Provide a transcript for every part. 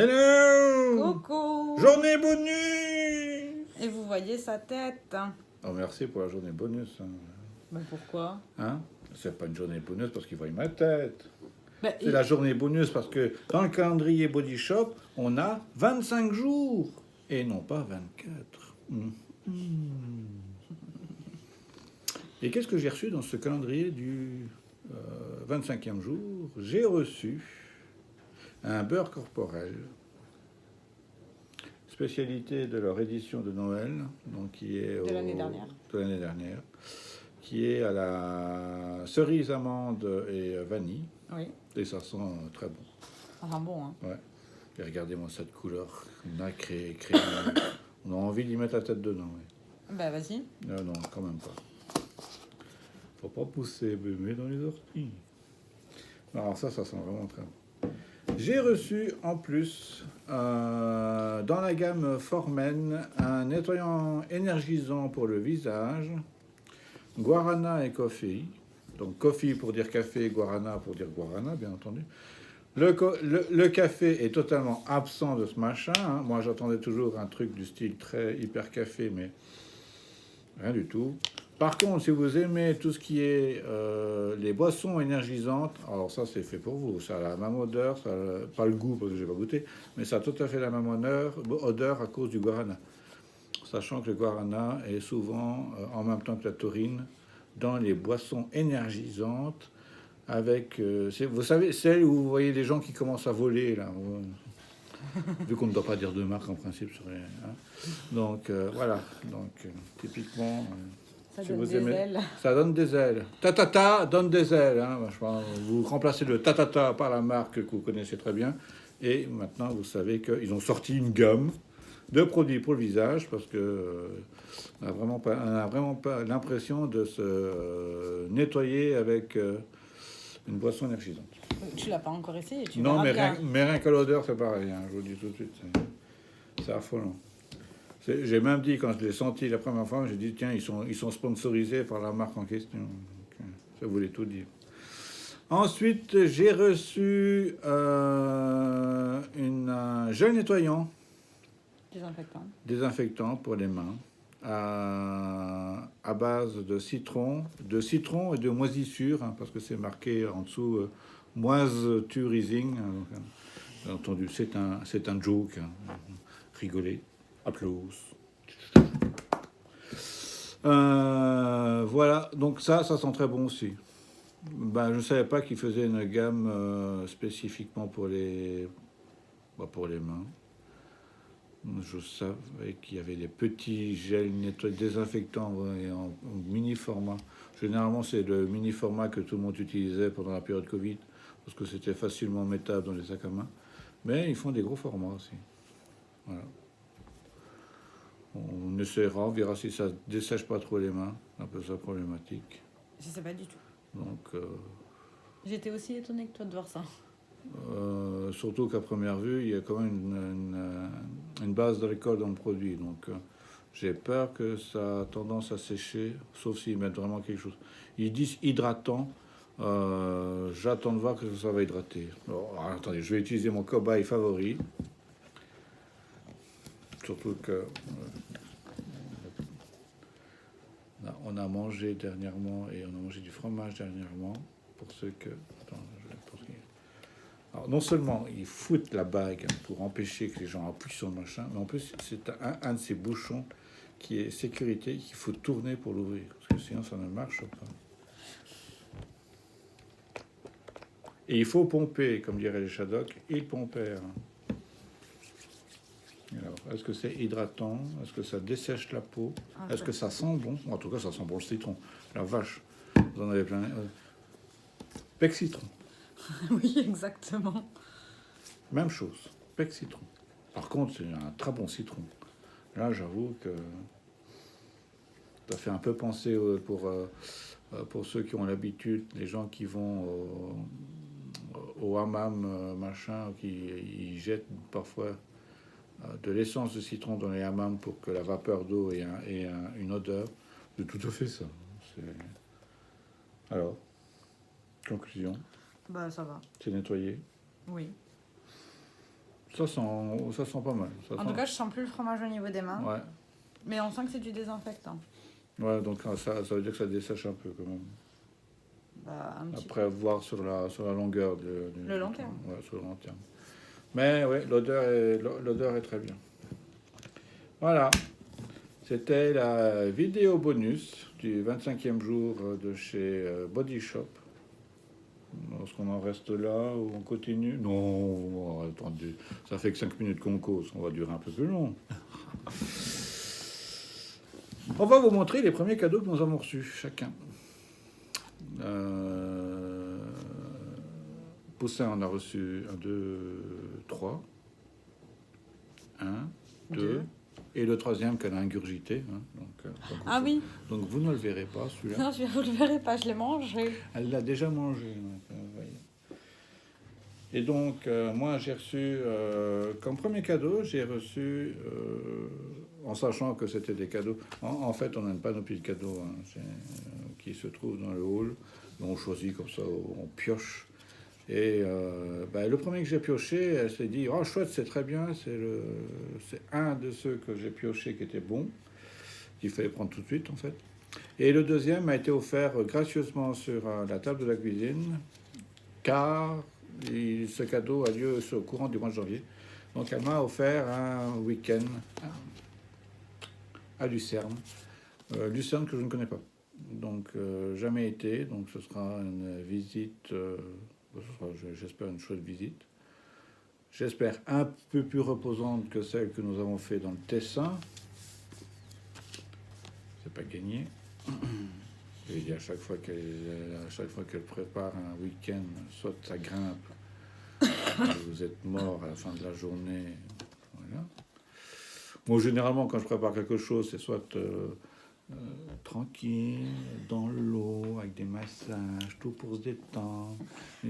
Hello! Coucou! Journée bonus! Et vous voyez sa tête. Oh, merci pour la journée bonus. Mais pourquoi? Hein? C'est pas une journée bonus parce qu'il voit ma tête. Ben, C'est la journée bonus parce que dans le calendrier Body Shop, on a 25 jours et non pas 24. Et qu'est-ce que j'ai reçu dans ce calendrier du 25e jour? J'ai reçu un beurre corporel, spécialité de leur édition de Noël, donc qui est De l'année dernière. de l'année dernière, qui est à la cerise, amande et vanille. Oui, Et ça sent très bon. ça sent bon, hein. Ouais. Et regardez-moi cette couleur nacrée, crémeuse. On a envie d'y mettre la tête dedans. Ouais. Ben, vas-y. Non, quand même pas. Faut pas pousser bébé dans les orties. Alors ça sent vraiment très bon. J'ai reçu en plus, dans la gamme Formen, un nettoyant énergisant pour le visage, Guarana et Coffee. Donc Coffee pour dire café, Guarana pour dire guarana, bien entendu. Le café est totalement absent de ce machin. Hein. Moi, j'attendais toujours un truc du style très hyper café, mais rien du tout. Par contre, si vous aimez tout ce qui est les boissons énergisantes, alors ça, c'est fait pour vous. Ça a la même odeur, ça a, pas le goût parce que je n'ai pas goûté, mais ça a tout à fait la même odeur à cause du guarana. Sachant que le guarana est souvent, en même temps que la taurine, dans les boissons énergisantes avec, vous savez, celles où vous voyez des gens qui commencent à voler, là. Vu qu'on ne doit pas dire de marque en principe sur les. Hein. Donc, voilà. Donc, typiquement. Ça si donne vous des aimez, ailes. ça donne des ailes. Tatata donne des ailes. Hein. Vous remplacez le tatata par la marque que vous connaissez très bien. Et maintenant, vous savez qu'ils ont sorti une gamme de produits pour le visage parce que on n'a vraiment pas l'impression de se nettoyer avec une boisson énergisante. Tu l'as pas encore essayé, tu Non, verras bien. mais rien qu'à l'odeur, c'est pareil. Hein, je vous dis tout de suite. C'est affolant. J'ai même dit, quand je l'ai senti la première fois, j'ai dit, tiens, ils sont sponsorisés par la marque en question. Donc, ça voulait tout dire. Ensuite, j'ai reçu un gel nettoyant, désinfectant pour les mains, à base de citron et de moisissure, hein, parce que c'est marqué en dessous moisturising. Hein, donc, bien entendu, c'est un joke. Hein, rigolez. Applause. Voilà, donc ça sent très bon aussi. Ben, je ne savais pas qu'il faisait une gamme spécifiquement pour les mains. Je savais qu'il y avait des petits gels désinfectants en mini format. Généralement, c'est le mini format que tout le monde utilisait pendant la période Covid, parce que c'était facilement mettable dans les sacs à main. Mais ils font des gros formats aussi. Voilà. On essaiera, on verra si ça ne dessèche pas trop les mains. C'est un peu ça problématique. Je sais pas du tout. Donc, J'étais aussi étonnée que toi de voir ça. surtout qu'à première vue, il y a quand même une base d'alcool dans le produit. Donc, j'ai peur que ça a tendance à sécher, sauf s'ils mettent vraiment quelque chose. Ils disent hydratant. J'attends de voir que ça va hydrater. Alors, attendez, je vais utiliser mon cobaye favori. Surtout que on a mangé dernièrement et on a mangé du fromage dernièrement. Pour ceux que. Attends, alors, non seulement ils foutent la bague pour empêcher que les gens appuient sur le machin, mais en plus c'est un de ces bouchons qui est sécurité qu'il faut tourner pour l'ouvrir. Parce que sinon ça ne marche pas. Et il faut pomper, comme diraient les Shadocks, ils pompèrent. Alors, est-ce que c'est hydratant? Est-ce que ça dessèche la peau? Est-ce que ça sent bon? En tout cas, ça sent bon le citron. La vache, vous en avez plein. Pec citron. Oui, exactement. Même chose, pec citron. Par contre, c'est un très bon citron. Là, j'avoue que ça fait un peu penser pour ceux qui ont l'habitude, les gens qui vont au hammam, machin, qui ils jettent parfois de l'essence de citron dans les hammams pour que la vapeur d'eau ait une odeur. C'est tout à fait ça. Alors, conclusion. Bah, ça va. C'est nettoyé. Oui. Ça sent pas mal. Ça En sent... tout cas, je sens plus le fromage au niveau des mains. Ouais. Mais on sent que c'est du désinfectant. Ouais, donc ça veut dire que ça dessèche un peu quand même. Bah, un petit Après, voir sur la longueur. Le long terme. Ouais, sur le long terme. Mais oui, l'odeur est très bien. Voilà. C'était la vidéo bonus du 25e jour de chez Body Shop. Est-ce qu'on en reste là ou on continue? Non, attendez, ça fait que 5 minutes qu'on cause, on va durer un peu plus long. On va vous montrer les premiers cadeaux que nous avons reçus, chacun. Poussin en a reçu 1, 2, 3. 1, 2. Et le troisième qu'elle a ingurgité. Hein, donc Ah oui. Donc vous ne le verrez pas, celui-là. Non, vous le verrez pas, je l'ai mangé. Elle l'a déjà mangé. Donc, et donc, moi, j'ai reçu, comme premier cadeau, j'ai reçu, en sachant que c'était des cadeaux. En fait, on n'aime pas nos petits cadeaux hein, qui se trouvent dans le hall. On choisit comme ça, on pioche. Et le premier que j'ai pioché, elle s'est dit, oh chouette, c'est très bien, c'est un de ceux que j'ai pioché qui était bon, qu'il fallait prendre tout de suite en fait. Et le deuxième a été offert gracieusement sur la table de la cuisine, car ce cadeau a lieu au courant du mois de janvier. Donc elle m'a offert un week-end à Lucerne, Lucerne que je ne connais pas, donc jamais été, donc ce sera une visite... j'espère une chouette visite. J'espère un peu plus reposante que celle que nous avons fait dans le Tessin. C'est pas gagné. Et à chaque fois qu'elle prépare un week-end, soit ça grimpe, vous êtes mort à la fin de la journée. Voilà. Moi, généralement, quand je prépare quelque chose, c'est soit tranquille, dans l'eau, avec des massages, tout pour se détendre.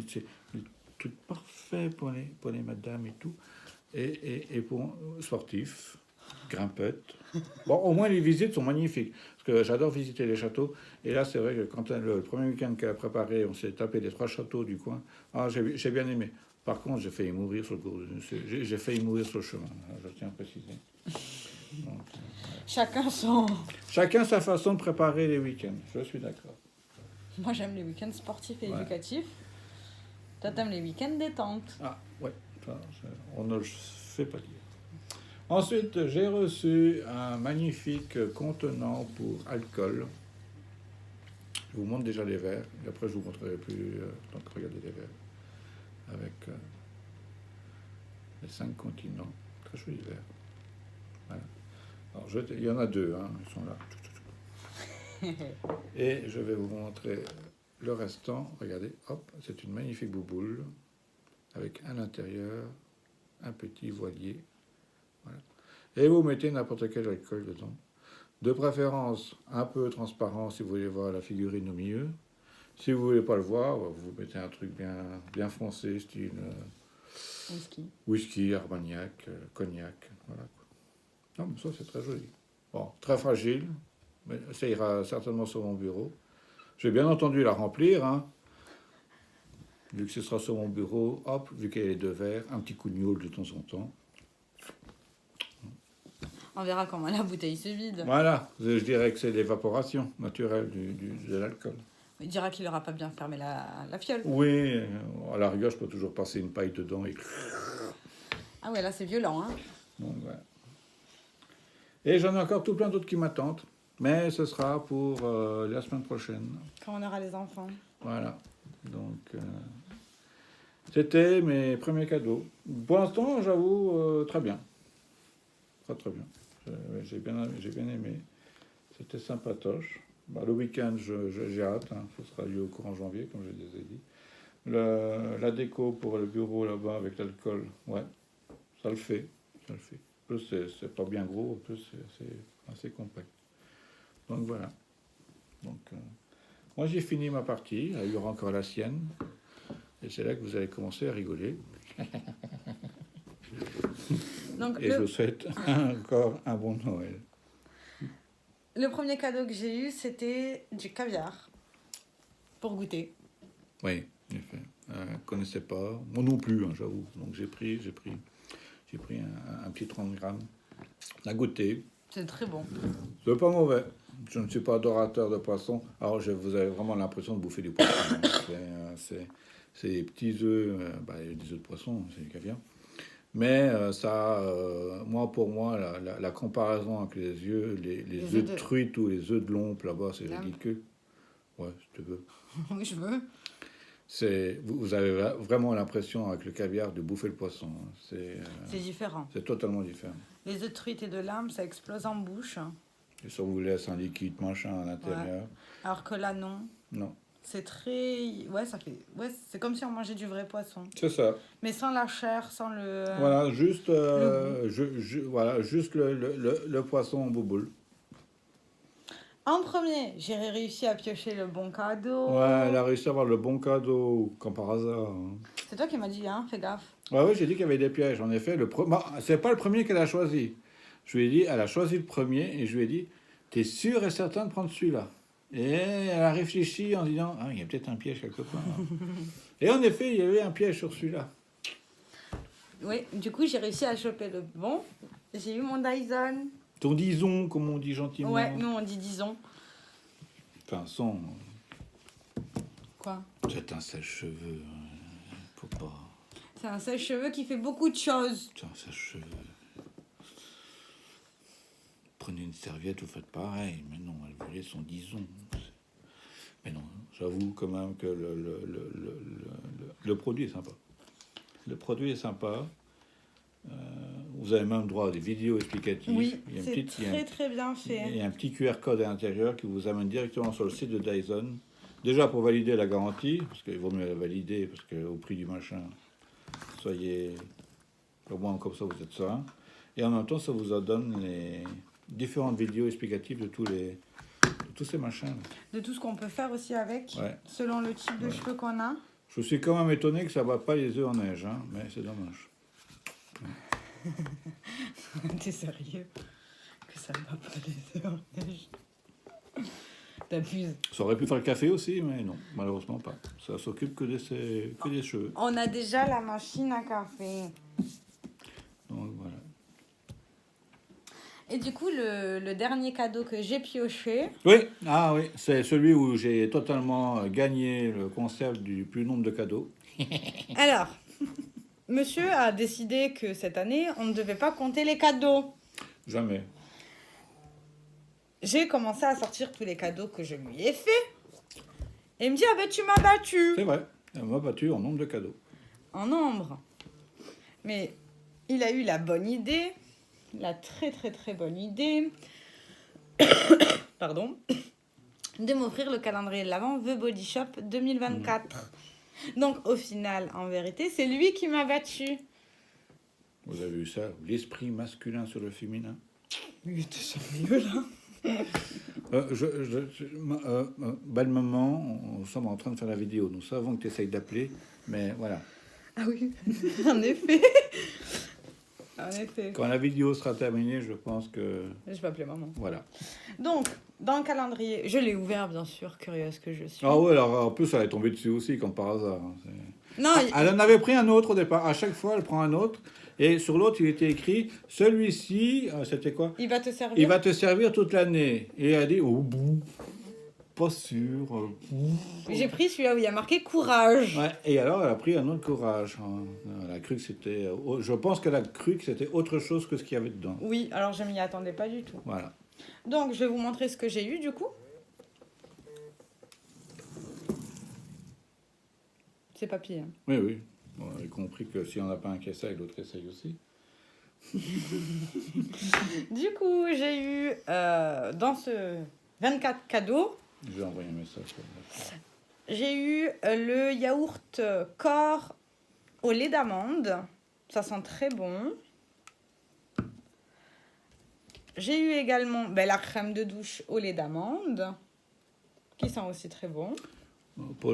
C'est le truc parfait pour les madames et tout. Et pour sportifs, grimpettes. Bon, au moins les visites sont magnifiques. Parce que j'adore visiter les châteaux. Et là, c'est vrai que quand le premier week-end qu'elle a préparé, on s'est tapé les 3 châteaux du coin. Ah, j'ai bien aimé. Par contre, j'ai failli mourir sur le cours. J'ai failli mourir sur le chemin. Je tiens à préciser. Donc, Chacun sa façon de préparer les week-ends. Je suis d'accord. Moi, j'aime les week-ends sportifs et éducatifs. Toi, t'aimes les week-ends détente. Ah, ouais. On ne le fait pas dire. Ensuite, j'ai reçu un magnifique contenant pour alcool. Je vous montre déjà les verres. Et après, je vous montrerai plus. Donc, regardez les verres. Avec les 5 continents. Très jolis verres. Voilà. Alors, il y en a 2, hein, ils sont là. Et je vais vous montrer le restant. Regardez, hop, c'est une magnifique bouboule avec à l'intérieur un petit voilier. Voilà. Et vous mettez n'importe quel alcool dedans. De préférence un peu transparent si vous voulez voir la figurine au milieu. Si vous voulez pas le voir, vous mettez un truc bien foncé, style whisky, armagnac, cognac. Voilà. Non, mais ça c'est très joli. Bon, très fragile, mais ça ira certainement sur mon bureau. Je vais bien entendu la remplir, hein. Vu que ce sera sur mon bureau, hop, vu qu'il y a les 2 verres, un petit coup de gnôle de temps en temps. On verra comment la bouteille se vide. Voilà, je dirais que c'est l'évaporation naturelle de l'alcool. Il dira qu'il n'aura pas bien fermé la fiole. Oui, à la rigueur, je peux toujours passer une paille dedans et... Ah ouais, là c'est violent, hein. Donc, voilà. Et j'en ai encore tout plein d'autres qui m'attendent, mais ce sera pour la semaine prochaine. Quand on aura les enfants. Voilà, donc c'était mes premiers cadeaux. Pour l'instant, j'avoue, très bien. Très bien. J'ai bien aimé. C'était sympatoche. Bah, le week-end, j'ai hâte. Hein. Ce sera lieu au courant janvier, comme je les ai dit. La déco pour le bureau là-bas avec l'alcool, ouais, ça le fait. En plus, c'est pas bien gros. En plus, c'est assez compact. Donc voilà. Donc, moi, j'ai fini ma partie. Il y aura encore la sienne. Et c'est là que vous allez commencer à rigoler. Donc, et je vous souhaite encore un bon Noël. Le premier cadeau que j'ai eu, c'était du caviar pour goûter. Oui, en effet. Je ne connaissais pas. Moi non plus, hein, j'avoue. Donc j'ai pris J'ai pris un petit 30 grammes. À goûter. C'est très bon. C'est pas mauvais. Je ne suis pas adorateur de poisson. Alors, vous avez vraiment l'impression de bouffer du poisson. Hein. C'est des petits œufs, des œufs de poisson, c'est du caviar. Mais pour moi, la comparaison avec les œufs de truite ou les œufs de lompe, là-bas, c'est ridicule. Ouais, si tu veux. Oui, je veux. Vous avez vraiment l'impression avec le caviar de bouffer le poisson. Hein. C'est différent. C'est totalement différent. Les œufs de truite et de lame, ça explose en bouche. Et ça vous laisse un liquide machin à l'intérieur. Ouais. Alors que là, non. Non. C'est très... Ouais, c'est comme si on mangeait du vrai poisson. C'est ça. Mais sans la chair, sans le... Voilà, juste, juste le poisson en bouboule. En premier, j'ai réussi à piocher le bon cadeau. Ouais, elle a réussi à avoir le bon cadeau, comme par hasard. Hein. C'est toi qui m'as dit, hein, fais gaffe. Ouais, oui, j'ai dit qu'il y avait des pièges. En effet, c'est pas le premier qu'elle a choisi. Je lui ai dit, elle a choisi le premier, et je lui ai dit, t'es sûr et certain de prendre celui-là? Et elle a réfléchi en disant, ah, il y a peut-être un piège quelque part. Et en effet, il y avait un piège sur celui-là. Oui, du coup, j'ai réussi à choper le bon. J'ai eu mon Dyson. Ton dison, comme on dit gentiment. Ouais, nous on dit disons. Enfin, son. Quoi? C'est un sèche-cheveux. Faut pas. C'est un sèche-cheveux qui fait beaucoup de choses. C'est un sèche-cheveux. Prenez une serviette, vous faites pareil. Mais non, elle voulait son dison. Mais non, j'avoue quand même que le produit est sympa. Le produit est sympa. Vous avez même droit à des vidéos explicatives. Oui, c'est très bien fait. Il y a un petit QR code à l'intérieur qui vous amène directement sur le site de Dyson. Déjà pour valider la garantie, parce qu'il vaut mieux la valider, parce qu'au prix du machin, soyez au moins comme ça vous êtes serein. Et en même temps, ça vous donne les différentes vidéos explicatives de tous ces machins. De tout ce qu'on peut faire aussi avec, ouais. Selon le type de cheveux qu'on a. Je suis quand même étonné que ça ne batte pas les œufs en neige, hein, mais c'est dommage. T'es sérieux? Que ça ne va pas les œufs en neige? T'abuses. Ça aurait pu faire le café aussi, mais non, malheureusement pas. Ça s'occupe que des cheveux. On a déjà la machine à café. Donc voilà. Et du coup, le dernier cadeau que j'ai pioché... Oui, c'est celui où j'ai totalement gagné le concept du plus nombre de cadeaux. Alors, monsieur a décidé que cette année, on ne devait pas compter les cadeaux. Jamais. J'ai commencé à sortir tous les cadeaux que je lui ai faits. Et il me dit, ah ben tu m'as battu. C'est vrai, elle m'a battu en nombre de cadeaux. En nombre. Mais il a eu la bonne idée, la très très très bonne idée, pardon, de m'offrir le calendrier de l'Avent The Body Shop 2024. Donc au final, en vérité, c'est lui qui m'a battu. Vous avez vu ça, l'esprit masculin sur le féminin. Il était sérieux là. Belle maman, nous sommes en train de faire la vidéo. Nous savons que tu essayes d'appeler, mais voilà. Ah oui, en effet. En effet. Quand la vidéo sera terminée, je pense que... Je vais appeler maman. Voilà. Donc, dans le calendrier, je l'ai ouvert bien sûr, curieuse que je suis. Ah ouais, alors en plus elle est tombée dessus aussi, comme par hasard. Non, elle en avait pris un autre au départ. À chaque fois, elle prend un autre. Et sur l'autre, il était écrit, celui-ci, c'était quoi? Il va te servir. Il va te servir toute l'année. Et elle a dit, oh, pas sûr. J'ai pris celui-là où il y a marqué courage. Ouais, et alors, elle a pris un autre courage. Elle a cru que c'était... Je pense qu'elle a cru que c'était autre chose que ce qu'il y avait dedans. Oui, alors je m'y attendais pas du tout. Voilà. Donc, je vais vous montrer ce que j'ai eu, du coup. C'est papier. Hein. Oui, oui. Bon, on a compris que si on n'a pas un qui essaye, l'autre essaye aussi. Du coup, j'ai eu, dans ce 24 cadeaux... Je vais envoyer un message. J'ai eu le yaourt corps au lait d'amande. Ça sent très bon. J'ai eu également la crème de douche au lait d'amande, qui sent aussi très bon. Pour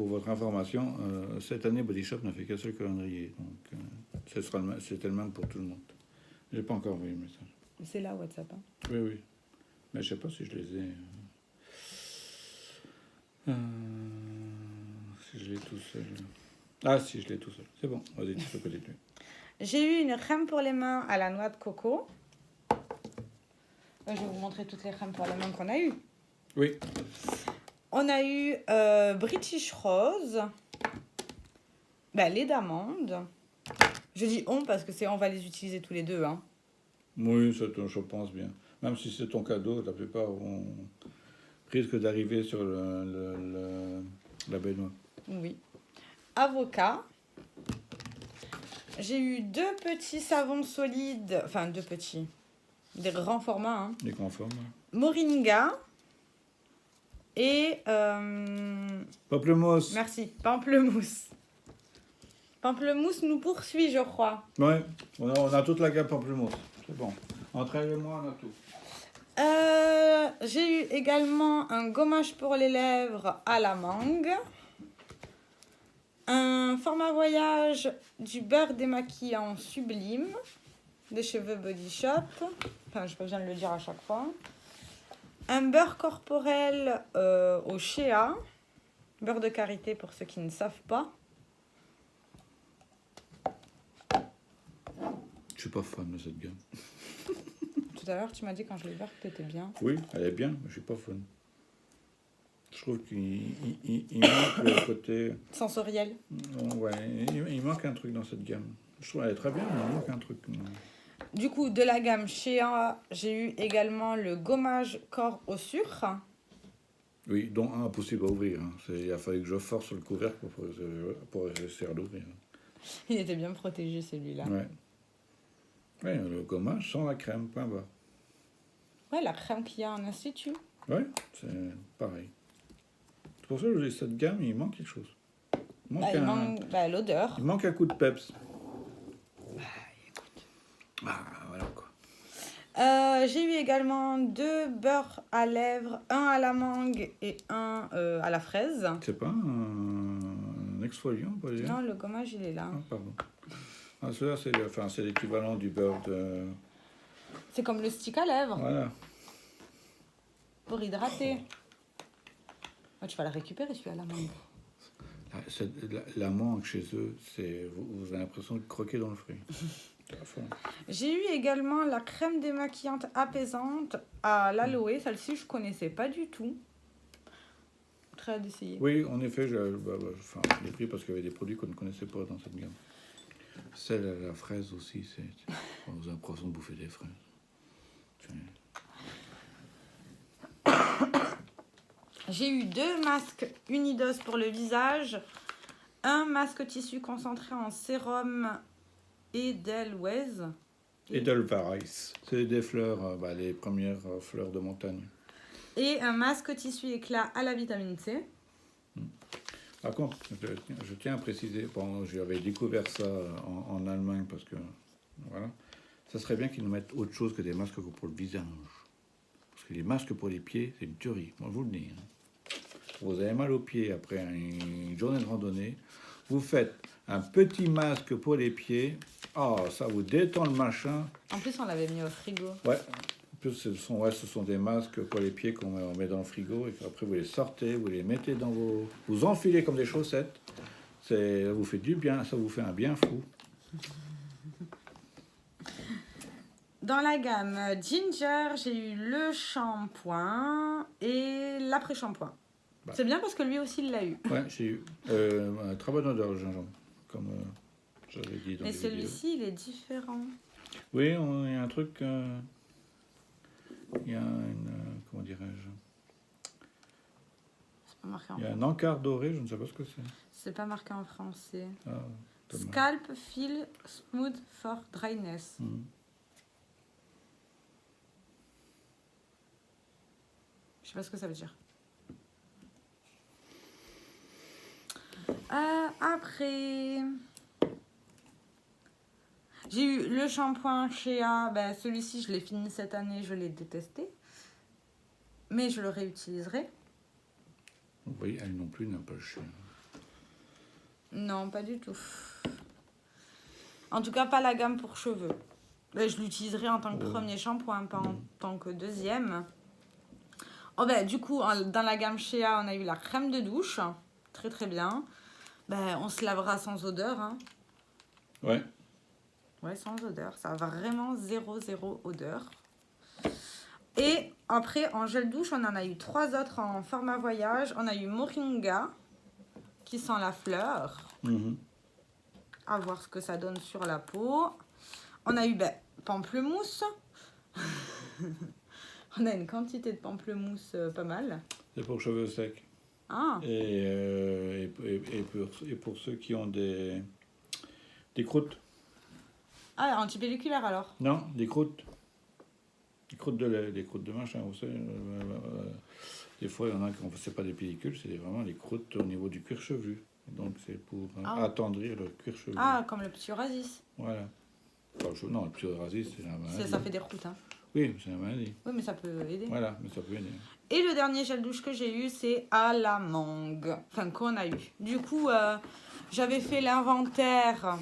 votre information, cette année, Body Shop n'a fait qu'un seul calendrier. Donc, c'était le même pour tout le monde. Je n'ai pas encore envoyé le message. C'est là, WhatsApp. Hein. Oui, oui. Mais je ne sais pas si je les ai... si je l'ai tout seul. Ah, si, je l'ai tout seul. C'est bon, vas-y, tu peux peut-être lui. J'ai eu une crème pour les mains à la noix de coco. Je vais vous montrer toutes les crèmes pour les mains qu'on a eues. Oui. On a eu British Rose, lait d'amande. Je dis on parce que on va les utiliser tous les deux. Hein. Oui, je pense bien. Même si c'est ton cadeau, la plupart risquent d'arriver sur la baignoire. Oui. Avocat. J'ai eu 2 petits savons solides, enfin 2 petits, des grands formats. Hein. Les grands formats. Moringa et... Pamplemousse. Merci, pamplemousse. Pamplemousse nous poursuit, je crois. Ouais, on a toute la gamme pamplemousse. C'est bon. Entre elle et moi, on a tout. J'ai eu également un gommage pour les lèvres à la mangue. Un format voyage du beurre démaquillant sublime des cheveux Body Shop. Enfin, j'ai pas besoin de le dire à chaque fois. Un beurre corporel au Shea. Beurre de karité pour ceux qui ne savent pas. Je suis pas fan de cette gamme. Tout à l'heure, tu m'as dit quand je l'ai ouvert que t'étais bien. Oui, elle est bien, mais je suis pas fan. Je trouve qu'il manque le côté... Sensoriel. Ouais, il manque un truc dans cette gamme. Je trouve qu'elle est très bien, mais il manque un truc. Du coup, de la gamme Shea, j'ai eu également le gommage corps au sucre. Oui, dont un impossible à ouvrir. Hein. Il a fallu que je force le couvercle pour réussir à l'ouvrir. Il était bien protégé celui-là. Ouais. Ouais, le gommage sans la crème, point barre. Ouais, la crème qu'il y a en institut. Ouais, c'est pareil. C'est pour ça que je dis cette gamme, il manque quelque chose. Il manque l'odeur. Il manque un coup de peps. Voilà quoi. J'ai eu également 2 beurres à lèvres, un à la mangue et un à la fraise. C'est pas un exfoliant, pas dire. Non, le gommage, il est là. Ah, pardon. Ah, celui-là, c'est l'équivalent du beurre de... C'est comme le stick à lèvres, Voilà. pour hydrater. Oh, tu vas la récupérer, celui à la mangue. La mangue chez eux, vous avez l'impression de croquer dans le fruit. J'ai eu également la crème démaquillante apaisante à l'aloe. Celle-ci, je connaissais pas du tout. Très hâte d'essayer. Oui, en effet, je l'ai pris parce qu'il y avait des produits qu'on ne connaissait pas dans cette gamme. Celle à la fraise aussi, on vous a l'impression de bouffer des fraises. J'ai eu 2 masques Unidos pour le visage. Un masque tissu concentré en sérum Edelweiss. Edelweiss, c'est des fleurs, les premières fleurs de montagne. Et un masque tissu éclat à la vitamine C. Par contre, je tiens à préciser, j'avais découvert ça en Allemagne parce que, voilà, ça serait bien qu'ils nous mettent autre chose que des masques pour le visage. Parce que les masques pour les pieds, c'est une tuerie, moi je vous le dis. Hein. Vous avez mal aux pieds après une journée de randonnée, vous faites un petit masque pour les pieds, ça vous détend le machin. En plus, on l'avait mis au frigo. Ouais. En plus, ce sont des masques pour les pieds qu'on met dans le frigo et qu'après vous les sortez, vous les mettez dans vous enfilez comme des chaussettes. Ça vous fait du bien, ça vous fait un bien fou. Dans la gamme Ginger, j'ai eu le shampoing et l'après-shampoing. C'est bien parce que lui aussi, il l'a eu. Ouais, j'ai eu un très bonne odeur le gingembre, comme j'avais dit dans les vidéos. Mais celui-ci, il est différent. Oui, il y a un truc... il y a comment dirais-je? C'est pas marqué en Il y a un encart doré, je ne sais pas ce que c'est. C'est pas marqué en français. Dommage. Scalp Feel Smooth for Dryness. Je sais pas ce que ça veut dire. Après, j'ai eu le shampoing Shea. Celui-ci, je l'ai fini cette année, je l'ai détesté. Mais je le réutiliserai. Oui, elle non plus n'a pas le Shea. Non, pas du tout. En tout cas, pas la gamme pour cheveux. Je l'utiliserai en tant que premier shampoing, pas en tant que deuxième. Du coup, dans la gamme Shea, on a eu la crème de douche. Très très bien. On se lavera sans odeur. Hein. Ouais. Ouais, sans odeur. Ça a vraiment zéro odeur. Et après, en gel douche, on en a eu 3 autres en format voyage. On a eu Moringa, qui sent la fleur. À voir ce que ça donne sur la peau. On a eu pamplemousse. On a une quantité de pamplemousse pas mal. C'est pour cheveux secs. Ah, Et pour ceux qui ont des croûtes. ah antipelliculaire alors. Non, des croûtes. Des croûtes de lait, des croûtes de machin. Vous savez, des fois, il y en a qui c'est pas des pellicules, c'est vraiment des croûtes au niveau du cuir chevelu. Donc, c'est pour attendrir le cuir chevelu. Ah, comme le petit Oasis. Voilà. Enfin, non, le petit Oasis, c'est la maladie. Ça fait des routes, hein. Oui, c'est la maladie. Oui, mais ça peut aider. Voilà, mais ça peut aider. Et le dernier gel douche que j'ai eu, c'est à la mangue. Enfin, qu'on a eu. Du coup, j'avais fait l'inventaire.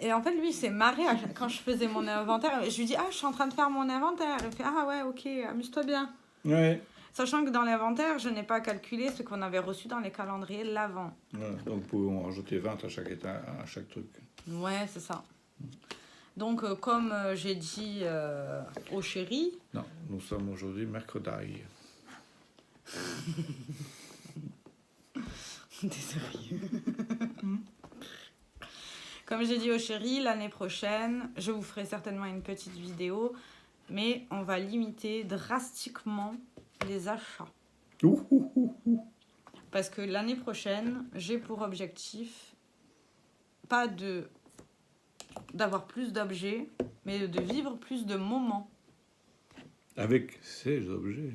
Et en fait, lui, il s'est marré quand je faisais mon inventaire. Je lui dis, je suis en train de faire mon inventaire. Il fait, ah ouais, ok, amuse-toi bien. Ouais. Sachant que dans l'inventaire, je n'ai pas calculé ce qu'on avait reçu dans les calendriers l'avant. Ouais, donc, vous pouvez en rajouter 20 à chaque truc. Ouais, c'est ça. Donc, comme j'ai dit au chéri... Non, nous sommes aujourd'hui mercredi. T'es sérieux? Comme j'ai dit au chéri, l'année prochaine, je vous ferai certainement une petite vidéo, mais on va limiter drastiquement les achats. Parce que l'année prochaine, j'ai pour objectif pas d'avoir plus d'objets, mais de vivre plus de moments. Avec ces objets.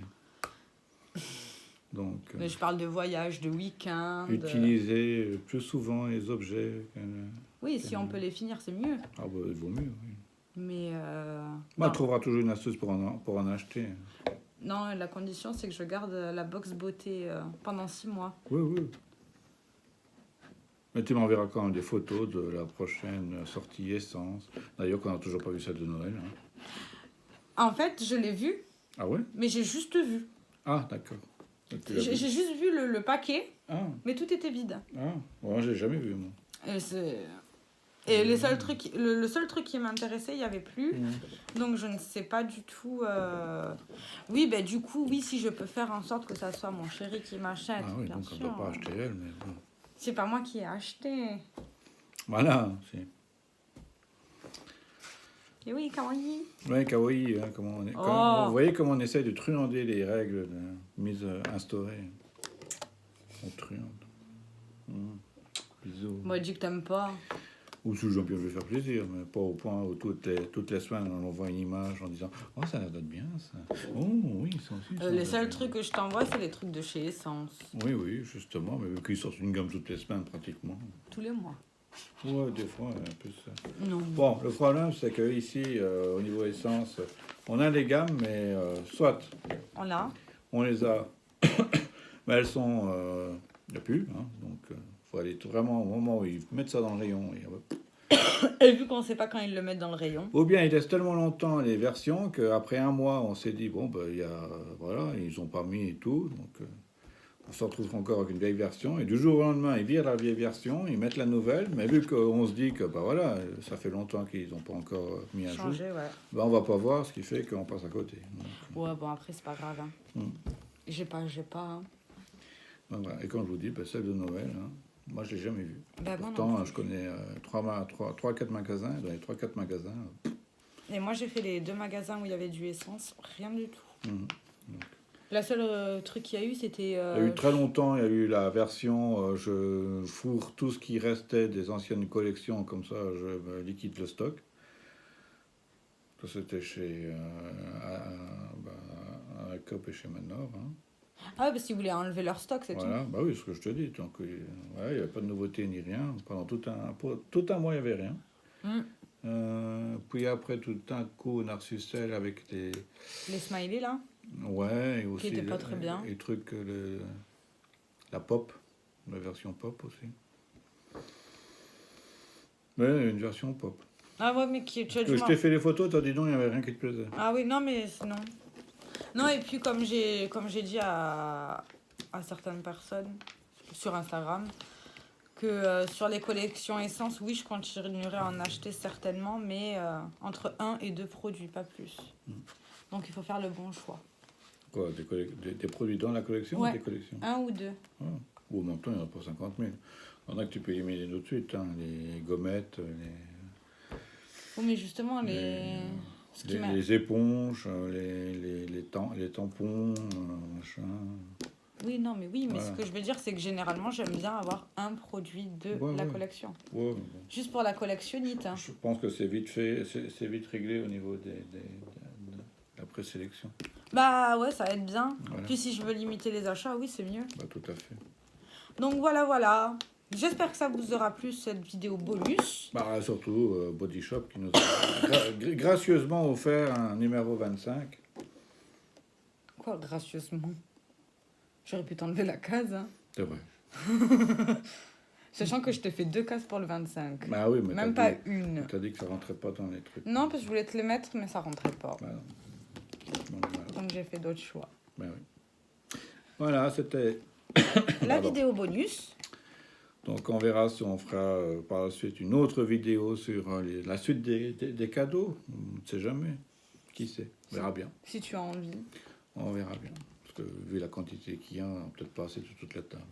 Donc, Mais je parle de voyage, de week-end. utiliser plus souvent les objets. Oui, si on peut les finir, c'est mieux. Ah bah, il vaut mieux, oui. Mais... On trouvera toujours une astuce pour en acheter. Non, la condition, c'est que je garde la box beauté pendant 6 mois. Oui, oui. Mais tu m'enverras quand même des photos de la prochaine sortie Essence. D'ailleurs, qu'on n'a toujours pas vu celle de Noël. Hein. En fait, je l'ai vue, Ah ouais? mais j'ai juste vu. Ah, d'accord. J'ai juste vu le paquet, Ah, mais tout était vide. moi, j'ai jamais vu, moi. Et le seul truc qui m'intéressait, il n'y avait plus. Donc, je ne sais pas du tout... Oui, du coup, oui, si je peux faire en sorte que ça soit mon chéri qui m'achète, Ah oui, bien donc sûr. on ne doit pas acheter elle, mais bon. C'est pas moi qui ai acheté. Voilà, c'est... Et oui, kawaii. Oui, kawaii, hein, comment on est... vous voyez comment on essaie de truander les règles de mise instaurées. On truande. Bisous. Moi, je dis que t'aimes pas. Ou si Jean-Pierre veut faire plaisir, mais pas au point où toutes les semaines on envoie une image en disant « Oh, ça a l'air d'être bien, ça. Oh, oui, ça aussi. » Les seuls trucs que je t'envoie, c'est les trucs de chez Essence. Oui, justement, mais vu qu'ils sortent une gamme toutes les semaines, pratiquement. Tous les mois. Ouais, des fois, un peu ça. Non. Bon, le problème, c'est qu'ici, au niveau essence, on a des gammes, mais soit on les a, mais elles sont... Il n'y a plus, hein, donc il faut aller vraiment au moment où ils mettent ça dans le rayon. Et vu qu'on ne sait pas quand ils le mettent dans le rayon. Ou bien ils laissent tellement longtemps les versions qu'après un mois, on s'est dit, bon, voilà, ils n'ont pas mis et tout, donc on se retrouve encore avec une vieille version. Et du jour au lendemain, ils virent la vieille version, ils mettent la nouvelle, mais vu qu'on se dit que, voilà, ça fait longtemps qu'ils n'ont pas encore mis à jour, on ne va pas voir, ce qui fait qu'on passe à côté. Donc, ouais, bon, après, c'est pas grave. Hein. J'ai pas. Hein. Voilà. Et quand je vous dis, celle de Noël, hein, moi je l'ai jamais vue. Pourtant, je connais 3-4 magasins. Dans les 3-4 magasins. Et moi, j'ai fait les 2 magasins où il y avait du essence, rien du tout. La seule truc qu'il y a eu, c'était... Il y a eu très longtemps, il y a eu la version je fourre tout ce qui restait des anciennes collections, comme ça je liquide le stock. Ça, c'était chez Coop et chez Manor. Hein. Ah, parce qu'ils voulaient enlever leur stock, c'est tout. Bah oui, ce que je te dis. Donc, il n'y avait pas de nouveauté ni rien. Pendant tout un mois, il n'y avait rien. Puis après, tout un coup, on a reçu celle avec les smileys, là. Ouais, et aussi... Qui n'étaient pas très bien. Et trucs, la pop, la version pop aussi. Mais une version pop. Ah ouais, mais qui... Parce que je t'ai fait les photos, t'as dit non, il n'y avait rien qui te plaisait. Ah oui, non, mais non. Non, et puis comme j'ai dit à certaines personnes sur Instagram, que sur les collections essence, oui, je continuerai à en acheter certainement, mais entre 1 et 2 produits, pas plus. Donc il faut faire le bon choix. Quoi, des produits dans la collection Ouais. ou des collections? 1 ou 2. Ah. Ou en même temps, il n'y en a pas 50 000. Il y en a que tu peux éliminer tout de suite, hein, les gommettes, Oui, mais justement, les éponges, les tampons, machin. Oui, non, mais oui, mais Voilà. ce que je veux dire, c'est que généralement, j'aime bien avoir un produit de Ouais, la ouais. collection. Ouais, bon. Juste pour la collectionnite. Hein. Je pense que c'est vite fait, c'est vite réglé au niveau de la présélection. Bah ouais, ça aide bien. Voilà. Puis si je veux limiter les achats, oui, c'est mieux. Bah, tout à fait. Donc voilà. J'espère que ça vous aura plu, cette vidéo bonus. Bah, surtout Body Shop qui nous a gracieusement offert un numéro 25. Quoi, gracieusement? J'aurais pu t'enlever la case. Hein. C'est vrai. Sachant que je t'ai fait 2 cases pour le 25. Bah oui, mais Même t'as pas dit, une. t'as dit que ça rentrait pas dans les trucs. Non, parce que je voulais te les mettre, mais ça rentrait pas. Bah, non. Bon, voilà. Donc j'ai fait d'autres choix. Bah oui. Voilà, c'était. La Pardon. vidéo bonus. Donc on verra si on fera par la suite une autre vidéo sur la suite des cadeaux. On ne sait jamais. Qui sait? On verra bien. Si tu as envie. On verra bien. Parce que vu la quantité qu'il y a, on va peut-être pas assez sur toute la table.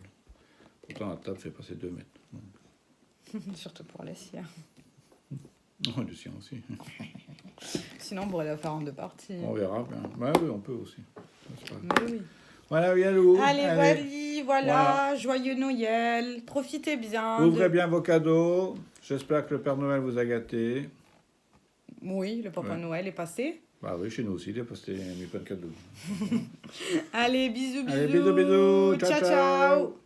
Pourtant la table fait passer 2 mètres. Surtout pour les cires. Non, le sien aussi. Sinon, on pourrait la faire en 2 parties. On verra bien. Bah oui, on peut aussi. C'est pas- Mais oui. Voilà, Yalou. Allez, voilà. Joyeux Noël. Profitez bien. Ouvrez bien vos cadeaux. J'espère que le Père Noël vous a gâté. Oui, le Papa Ouais. Noël est passé. Bah oui, chez nous aussi, il a posté mis plein de cadeaux. Allez, bisous. Allez, bisous, bisous. Ciao, ciao.